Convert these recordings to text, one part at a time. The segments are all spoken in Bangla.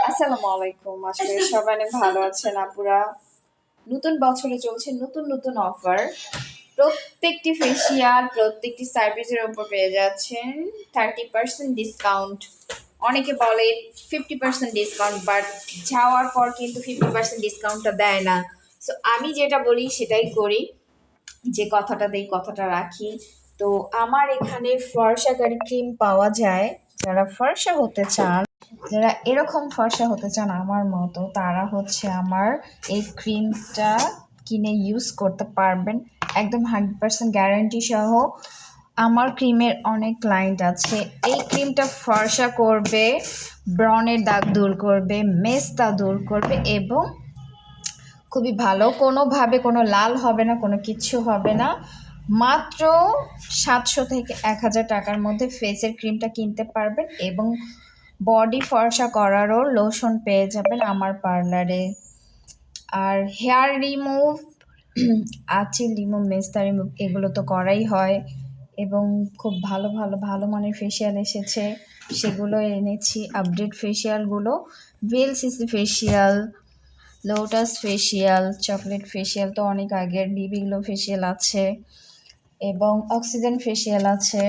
আসসালামু আলাইকুম। আশা করি সবাই অনেক ভালো আছেন আপুরা। নতুন বছরে চলছে নতুন নতুন অফার। প্রত্যেকটি ফেসিয়াল, প্রত্যেকটি সার্ভিসের উপর পেয়ে যাচ্ছেন 30% ডিসকাউন্ট। অনেকে বলে 50% ডিসকাউন্ট, বাট যাওয়ার পর কিন্তু 50% ডিসকাউন্টটা দেয় না। সো আমি যেটা বলি সেটাই করি, যে কথাটা দেই কথাটা রাখি। তো আমার এখানে ফর্সাকারী ক্রিম পাওয়া যায়। যারা ফর্সা হতে চান, যারা এরকম ফর্সা হতে চান আমার মতো, তারা হচ্ছে আমার এই ক্রিমটা কিনে ইউজ করতে পারবেন। একদম 100% গ্যারান্টি সহ। আমার ক্রিমের অনেক ক্লায়েন্ট আছে। এই ক্রিমটা ফর্সা করবে, ব্রণের দাগ দূর করবে, মেস্তা দূর করবে এবং খুবই ভালো, কোনোভাবে কোনো লাল হবে না, কোনো কিচ্ছু হবে না। মাত্র 700 থেকে 1000 টাকার মধ্যে ফেসের ক্রিমটা কিনতে পারবেন এবং বডি ফর্সা করারও লোশন পেয়ে যাবেন আমার পার্লারে। আর হেয়ার রিমুভ, আঁচিল রিমুভ, মেস্তা রিমুভ এগুলো তো করাই হয় এবং খুব ভালো ভালো ভালো মানের ফেসিয়াল এসেছে, সেগুলো এনেছি। আপডেট ফেসিয়ালগুলো VLCC facial, Lotus facial, chocolate facial তো অনেক আগের, বিবি গ্লো ফেসিয়াল আছে এবং অক্সিজেন ফেসিয়াল আছে,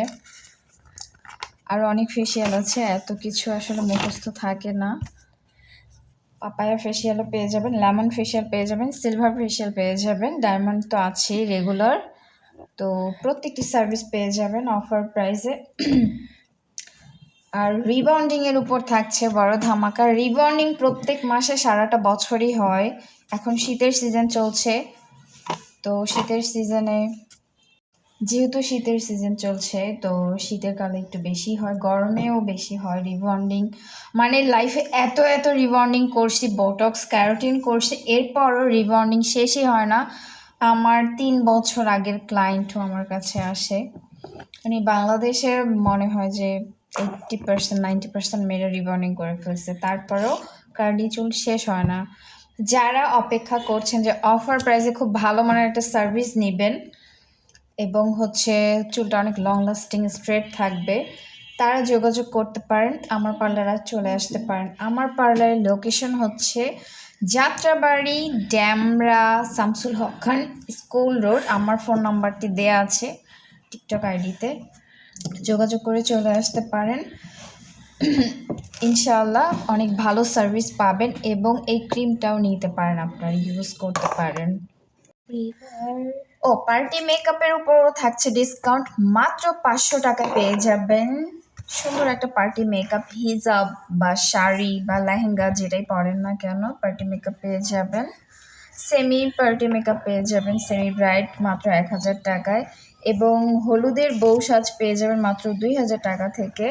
আর অনেক ফেসিয়াল আছে। এত কিছু আসলে মুখস্থ থাকে না। পাপায়া ফেসিয়ালও পেয়ে যাবেন, লেমন ফেসিয়াল পেয়ে যাবেন, সিলভার ফেসিয়াল পেয়ে যাবেন, ডায়মন্ড তো আছেই রেগুলার। তো প্রত্যেকটি সার্ভিস পেয়ে যাবেন অফার প্রাইসে। আর রিবন্ডিংয়ের উপর থাকছে বড় ধামাকা। রিবন্ডিং প্রত্যেক মাসে সারাটা বছরই হয়। এখন শীতের সিজন চলছে, তো শীতের সিজনে, যেহেতু শীতের সিজন চলছে, তো শীতের কালে একটু বেশি হয়, গরমেও বেশি হয় রিবন্ডিং। মানে লাইফে এত এত রিবন্ডিং করছি, বোটক্স ক্যারোটিন করছি, এরপরও রিবন্ডিং শেষই হয় না। আমার 3 বছর আগের ক্লায়েন্টও আমার কাছে আসে। মানে বাংলাদেশের মনে হয় যে 80% 90% মেয়েরা রিবন্ডিং করে ফেলছে, তারপরেও কার্লি চুল শেষ হয় না। যারা অপেক্ষা করছেন যে অফার প্রাইসে খুব ভালো মানের একটা সার্ভিস নেবেন এবং হচ্ছে চুলটা অনেক লং লাস্টিং স্ট্রেট থাকবে, তারা যোগাযোগ করতে পারেন, আমার পার্লারে চলে আসতে পারেন। আমার পার্লারের লোকেশন হচ্ছে যাত্রাবাড়ি, ড্যামরা, শামসুল হক খান স্কুল রোড। আমার ফোন নাম্বারটি দেয়া আছে টিকটক আইডিতে, যোগাযোগ করে চলে আসতে পারেন। ইনশাআল্লাহ অনেক ভালো সার্ভিস পাবেন এবং এই ক্রিমটাও নিতে পারেন, আপনারা ইউজ করতে পারেন। ও পার্টি মেকআপের উপরও থাকছে ডিসকাউন্ট। মাত্র 500 টাকা পেয়ে যাবেন সুন্দর একটা পার্টি মেকআপ, হিজাব বা শাড়ি বা লেহেঙ্গা যেটাই পরেন না কেন, পার্টি মেকআপ পেয়ে যাবেন। সেমি পার্টি মেকআপ পেয়ে যাবেন, সেমি ব্রাইড মাত্র 1000 টাকায় এবং হলুদের বউ সাজ পেয়ে যাবেন মাত্র 2000 টাকা থেকে,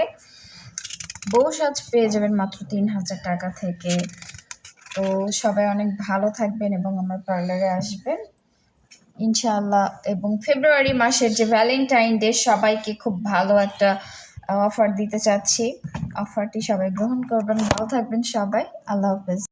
বউ সাজ পেয়ে যাবেন মাত্র 3000 টাকা থেকে। তো সবাই অনেক ভালো থাকবেন এবং আমার পার্লারে আসবেন ইনশাআল্লাহ। এবং ফেব্রুয়ারি মাসের যে ভ্যালেন্টাইন ডে, সবাইকে খুব ভালো একটা অফার দিতে চাচ্ছি। অফারটি সবাই গ্রহণ করবেন। ভালো থাকবেন সবাই। আল্লাহ হাফেজ।